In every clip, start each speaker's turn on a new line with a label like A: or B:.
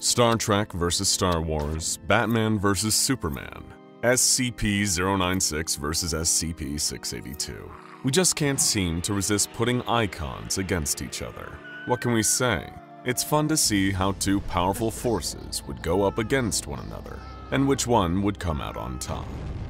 A: Star Trek vs. Star Wars, Batman vs. Superman, SCP-096 vs. SCP-682. We just can't seem to resist putting icons against each other. What can we say? It's fun to see how two powerful forces would go up against one another, and which one would come out on top.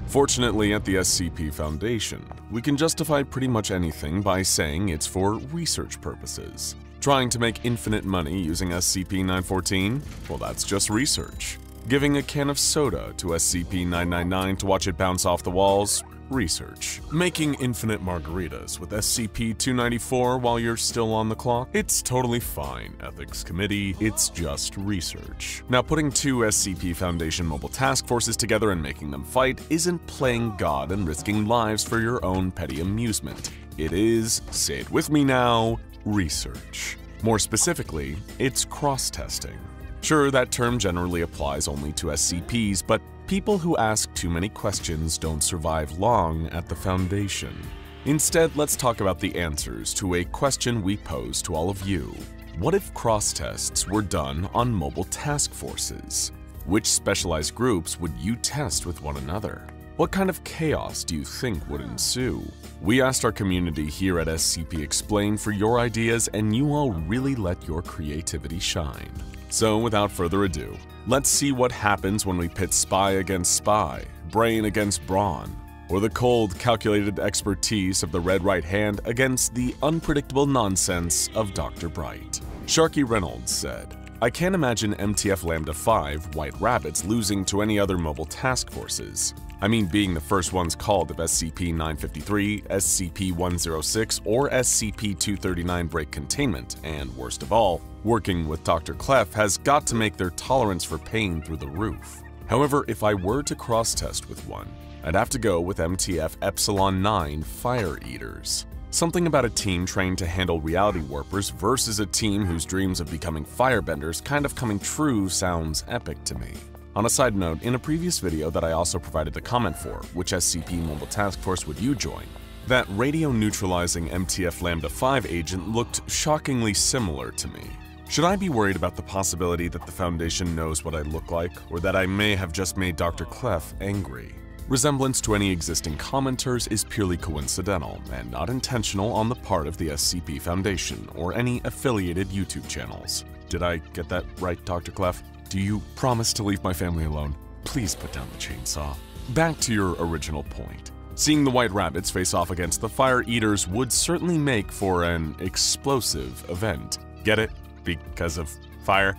A: Fortunately, at the SCP Foundation, we can justify pretty much anything by saying it's for research purposes. Trying to make infinite money using SCP-914? Well, that's just research. Giving a can of soda to SCP-999 to watch it bounce off the walls? Research. Making infinite margaritas with SCP-294 while you're still on the clock? It's totally fine, Ethics Committee, it's just research. Now, putting two SCP Foundation mobile task forces together and making them fight isn't playing God and risking lives for your own petty amusement. It is, say it with me now, research. More specifically, it's cross-testing. Sure, that term generally applies only to SCPs, but people who ask too many questions don't survive long at the Foundation. Instead, let's talk about the answers to a question we pose to all of you. What if cross-tests were done on mobile task forces? Which specialized groups would you test with one another? What kind of chaos do you think would ensue? We asked our community here at SCP Explain for your ideas, and you all really let your creativity shine. So without further ado, let's see what happens when we pit spy against spy, brain against brawn, or the cold, calculated expertise of the Red Right Hand against the unpredictable nonsense of Dr. Bright. Sharky Reynolds said, "I can't imagine MTF Lambda-5 White Rabbits losing to any other mobile task forces. I mean, being the first ones called of SCP-953, SCP-106, or SCP-239 break containment, and worst of all, working with Dr. Clef has got to make their tolerance for pain through the roof. However, if I were to cross-test with one, I'd have to go with MTF Epsilon 9 Fire Eaters. Something about a team trained to handle reality warpers versus a team whose dreams of becoming firebenders kind of coming true sounds epic to me." On a side note, in a previous video that I also provided a comment for, which SCP Mobile Task Force would you join, that radio-neutralizing MTF Lambda-5 agent looked shockingly similar to me. Should I be worried about the possibility that the Foundation knows what I look like, or that I may have just made Dr. Clef angry? Resemblance to any existing commenters is purely coincidental and not intentional on the part of the SCP Foundation or any affiliated YouTube channels. Did I get that right, Dr. Clef? Do you promise to leave my family alone? Please put down the chainsaw. Back to your original point. Seeing the White Rabbits face off against the Fire Eaters would certainly make for an explosive event. Get it? Because of fire?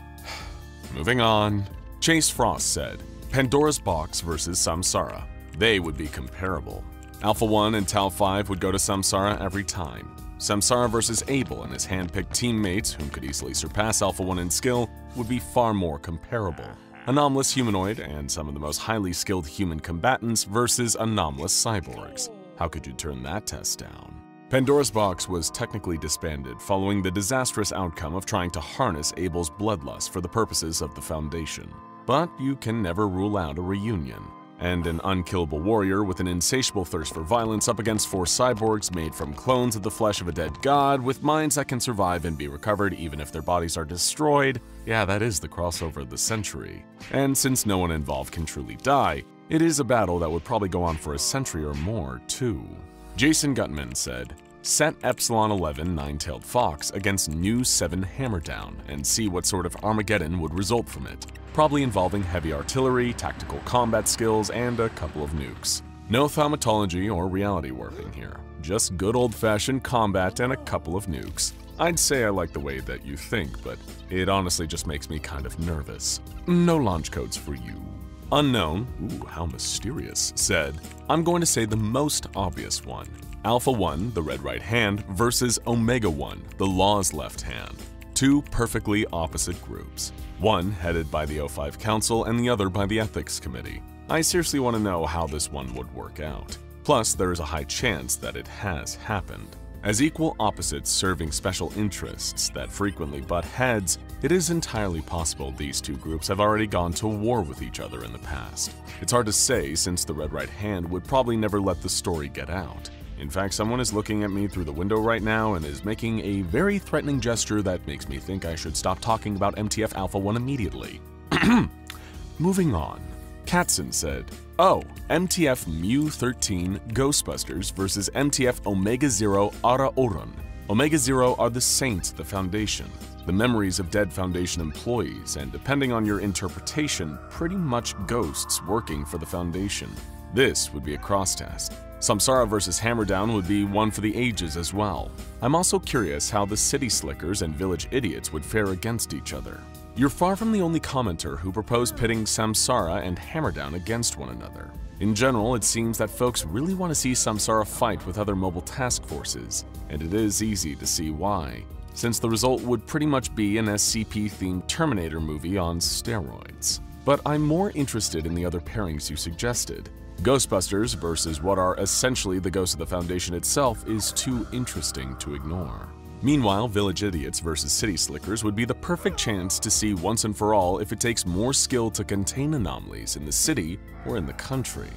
A: Moving on. Chase Frost said, "Pandora's Box versus Samsara. They would be comparable. Alpha 1 and Tau 5 would go to Samsara every time. Samsara versus Abel and his hand-picked teammates, whom could easily surpass Alpha 1 in skill, would be far more comparable. Anomalous humanoid and some of the most highly skilled human combatants versus anomalous cyborgs. How could you turn that test down?" Pandora's Box was technically disbanded following the disastrous outcome of trying to harness Abel's bloodlust for the purposes of the Foundation. But you can never rule out a reunion. And an unkillable warrior with an insatiable thirst for violence up against four cyborgs made from clones of the flesh of a dead god with minds that can survive and be recovered even if their bodies are destroyed. Yeah, that is the crossover of the century. And since no one involved can truly die, it is a battle that would probably go on for a century or more, too. Jason Gutman said, "Set Epsilon 11 Nine-Tailed Fox against New 7 Hammerdown and see what sort of Armageddon would result from it. Probably involving heavy artillery, tactical combat skills, and a couple of nukes. No thaumatology or reality warping here. Just good old-fashioned combat and a couple of nukes. I'd say I like the way that you think, but it honestly just makes me kind of nervous. No launch codes for you." Unknown, ooh, how mysterious, said, "I'm going to say the most obvious one. Alpha 1, the Red Right Hand, versus Omega 1, the Law's Left Hand. Two perfectly opposite groups. One headed by the O5 Council and the other by the Ethics Committee. I seriously want to know how this one would work out. Plus, there is a high chance that it has happened. As equal opposites serving special interests that frequently butt heads, it is entirely possible these two groups have already gone to war with each other in the past. It's hard to say since the Red Right Hand would probably never let the story get out. In fact, someone is looking at me through the window right now and is making a very threatening gesture that makes me think I should stop talking about MTF Alpha 1 immediately. Moving on. Katzen said, "Oh, MTF Mu 13 Ghostbusters versus MTF Omega Zero Ara Oran. Omega Zero are the saints of the Foundation, the memories of dead Foundation employees, and depending on your interpretation, pretty much ghosts working for the Foundation. This would be a cross-test. Samsara versus Hammerdown would be one for the ages as well. I'm also curious how the City Slickers and Village Idiots would fare against each other. You're far from the only commenter who proposed pitting Samsara and Hammerdown against one another. In general, it seems that folks really want to see Samsara fight with other mobile task forces, and it is easy to see why, since the result would pretty much be an SCP-themed Terminator movie on steroids. But I'm more interested in the other pairings you suggested. Ghostbusters versus what are essentially the ghosts of the Foundation itself is too interesting to ignore. Meanwhile, Village Idiots versus City Slickers would be the perfect chance to see once and for all if it takes more skill to contain anomalies in the city or in the country."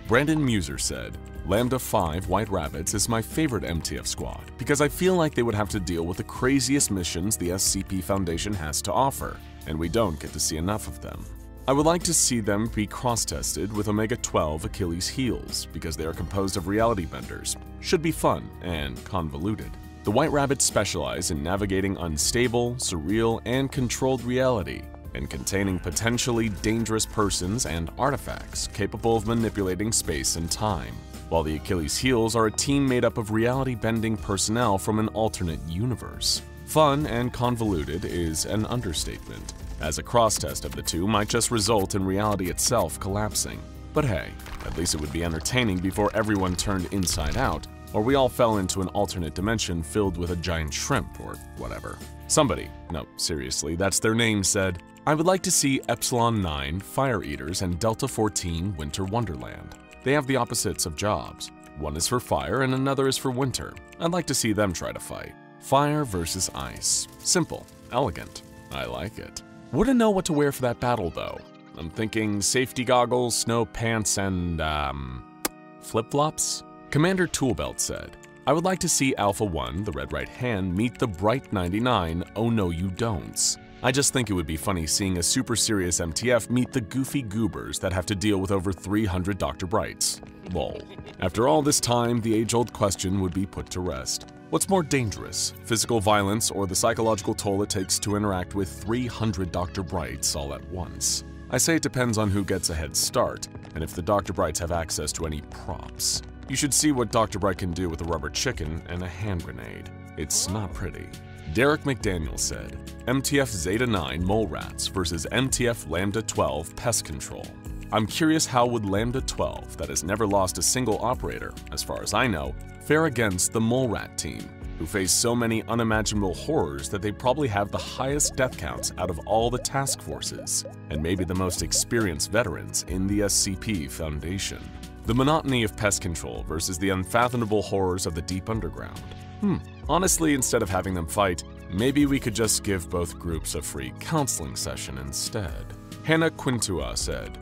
A: Brandon Muser said, "Lambda 5 White Rabbits is my favorite MTF squad because I feel like they would have to deal with the craziest missions the SCP Foundation has to offer, and we don't get to see enough of them. I would like to see them be cross-tested with Omega 12 Achilles Heels because they are composed of reality benders. Should be fun and convoluted. The White Rabbits specialize in navigating unstable, surreal, and controlled reality, and containing potentially dangerous persons and artifacts capable of manipulating space and time, while the Achilles Heels are a team made up of reality-bending personnel from an alternate universe. Fun and convoluted is an understatement, as a cross-test of the two might just result in reality itself collapsing. But hey, at least it would be entertaining before everyone turned inside out, or we all fell into an alternate dimension filled with a giant shrimp or whatever." Somebody, no, seriously, that's their name, said, "I would like to see Epsilon 9 Fire Eaters and Delta 14 Winter Wonderland. They have the opposites of jobs. One is for fire and another is for winter. I'd like to see them try to fight. Fire versus ice. Simple, elegant. I like it. Wouldn't know what to wear for that battle though. I'm thinking safety goggles, snow pants, and flip-flops?" Commander Toolbelt said, "I would like to see Alpha 1, the Red Right Hand, meet the Bright 99, Oh No You Don'ts. I just think it would be funny seeing a super serious MTF meet the goofy goobers that have to deal with over 300 Dr. Brights. Lol. After all this time, the age-old question would be put to rest. What's more dangerous, physical violence or the psychological toll it takes to interact with 300 Dr. Brights all at once? I say it depends on who gets a head start, and if the Dr. Brights have access to any props. You should see what Dr. Bright can do with a rubber chicken and a hand grenade. It's not pretty." Derek McDaniel said, "MTF Zeta 9 Mole Rats versus MTF Lambda 12 Pest Control. I'm curious how would Lambda 12, that has never lost a single operator, as far as I know, fare against the Mole Rat team, who face so many unimaginable horrors that they probably have the highest death counts out of all the task forces, and maybe the most experienced veterans in the SCP Foundation. The monotony of pest control versus the unfathomable horrors of the deep underground. Honestly, instead of having them fight, maybe we could just give both groups a free counseling session instead." Hannah Quintua said,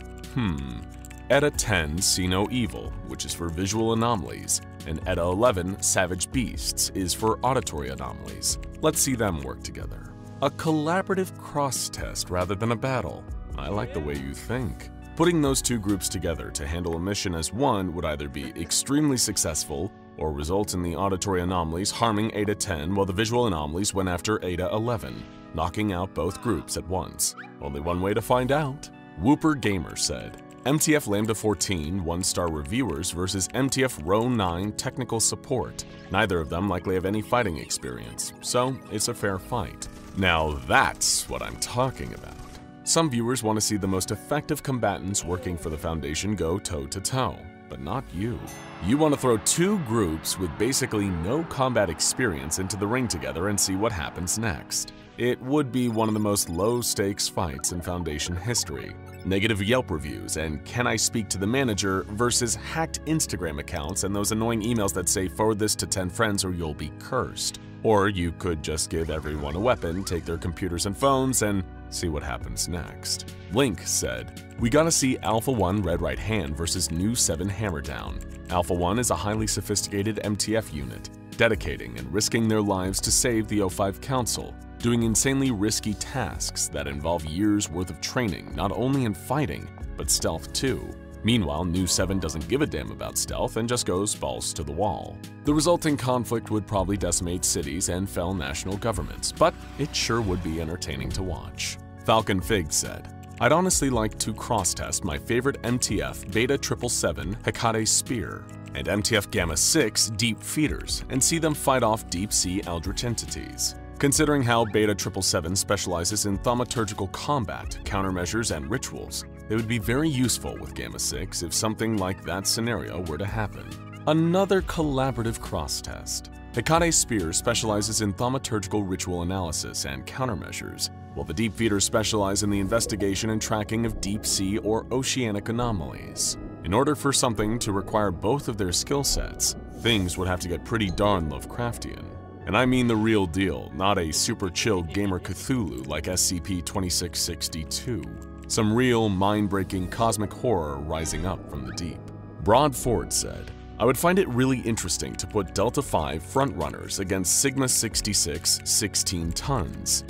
A: "ETA 10 See No Evil, which is for visual anomalies, and ETA 11 Savage Beasts is for auditory anomalies. Let's see them work together. A collaborative cross-test rather than a battle. I like the way you think. Putting those two groups together to handle a mission as one would either be extremely successful or result in the auditory anomalies harming ETA 10 while the visual anomalies went after ETA 11, knocking out both groups at once. Only one way to find out." Whooper Gamer said, "MTF Lambda 14 1-star reviewers versus MTF Row 9 technical support. Neither of them likely have any fighting experience, so it's a fair fight." Now that's what I'm talking about. Some viewers want to see the most effective combatants working for the Foundation go toe-to-toe, but not you. You want to throw two groups with basically no combat experience into the ring together and see what happens next. It would be one of the most low-stakes fights in Foundation history. Negative Yelp reviews and "Can I speak to the manager?" versus hacked Instagram accounts and those annoying emails that say "forward this to 10 friends or you'll be cursed." Or you could just give everyone a weapon, take their computers and phones, and see what happens next. Link said, "We gotta see Alpha 1 Red Right Hand versus New 7 Hammerdown. Alpha 1 is a highly sophisticated MTF unit, dedicating and risking their lives to save the O5 Council, doing insanely risky tasks that involve years' worth of training not only in fighting, but stealth too. Meanwhile, Nu 7 doesn't give a damn about stealth and just goes balls to the wall. The resulting conflict would probably decimate cities and fell national governments, but it sure would be entertaining to watch. Falcon Fig said, "I'd honestly like to cross-test my favorite MTF Beta 777 Hecate Spear and MTF Gamma 6 Deep Feeders and see them fight off deep-sea eldritch entities. Considering how Beta 777 specializes in thaumaturgical combat, countermeasures, and rituals, it would be very useful with Gamma 6 if something like that scenario were to happen." Another collaborative cross-test. Hecate Spear specializes in thaumaturgical ritual analysis and countermeasures, while the Deep Feeders specialize in the investigation and tracking of deep-sea or oceanic anomalies. In order for something to require both of their skill sets, things would have to get pretty darn Lovecraftian. And I mean the real deal, not a super chill gamer Cthulhu like SCP-2662. Some real, mind-breaking cosmic horror rising up from the deep. Broad Ford said, "I would find it really interesting to put Delta 5 frontrunners against Sigma 66 16 tons.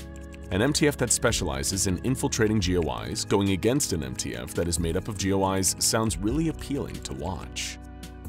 A: An MTF that specializes in infiltrating GOIs going against an MTF that is made up of GOIs sounds really appealing to watch.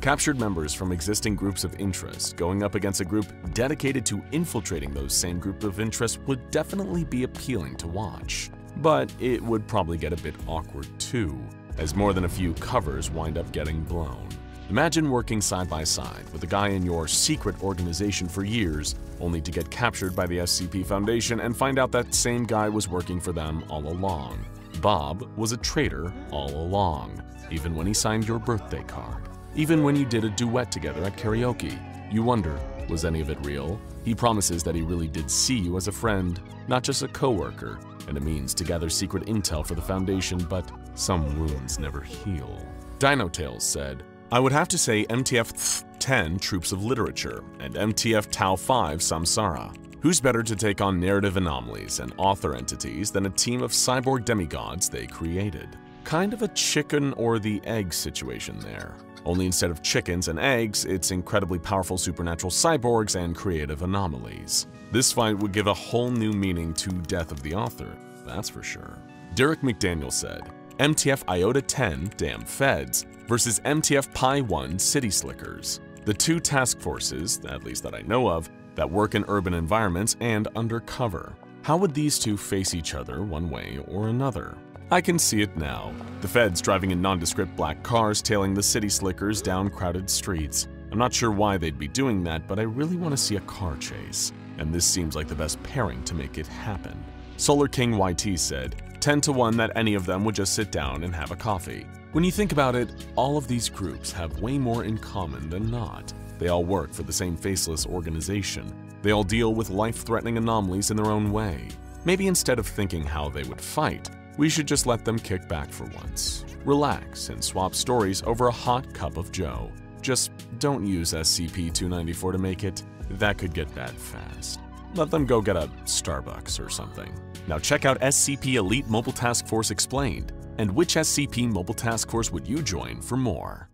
A: Captured members from existing groups of interest going up against a group dedicated to infiltrating those same group of interest would definitely be appealing to watch. But it would probably get a bit awkward too, as more than a few covers wind up getting blown. Imagine working side by side with a guy in your secret organization for years, only to get captured by the SCP Foundation and find out that same guy was working for them all along. Bob was a traitor all along, even when he signed your birthday card. Even when you did a duet together at karaoke, you wonder, was any of it real? He promises that he really did see you as a friend, not just a coworker, and a means to gather secret intel for the Foundation, but some wounds never heal." Dino Tales said, "I would have to say MTF 10 Troops of Literature and MTF Tau 5 Samsara. Who's better to take on narrative anomalies and author entities than a team of cyborg demigods they created? Kind of a chicken or the egg situation there. Only instead of chickens and eggs, it's incredibly powerful supernatural cyborgs and creative anomalies. This fight would give a whole new meaning to Death of the Author, that's for sure." Derek McDaniel said, "MTF Iota 10 Damn Feds versus MTF Pi 1 City Slickers. The two task forces, at least that I know of, that work in urban environments and undercover. How would these two face each other one way or another? I can see it now. The feds driving in nondescript black cars tailing the city slickers down crowded streets. I'm not sure why they'd be doing that, but I really want to see a car chase. And this seems like the best pairing to make it happen." Solar King YT said, 10 to 1 that any of them would just sit down and have a coffee. When you think about it, all of these groups have way more in common than not. They all work for the same faceless organization. They all deal with life-threatening anomalies in their own way. Maybe instead of thinking how they would fight, we should just let them kick back for once. Relax and swap stories over a hot cup of joe. Just don't use SCP-294 to make it. That could get bad fast. Let them go get a Starbucks or something. Now check out SCP Elite Mobile Task Force Explained, and which SCP Mobile Task Force would you join for more?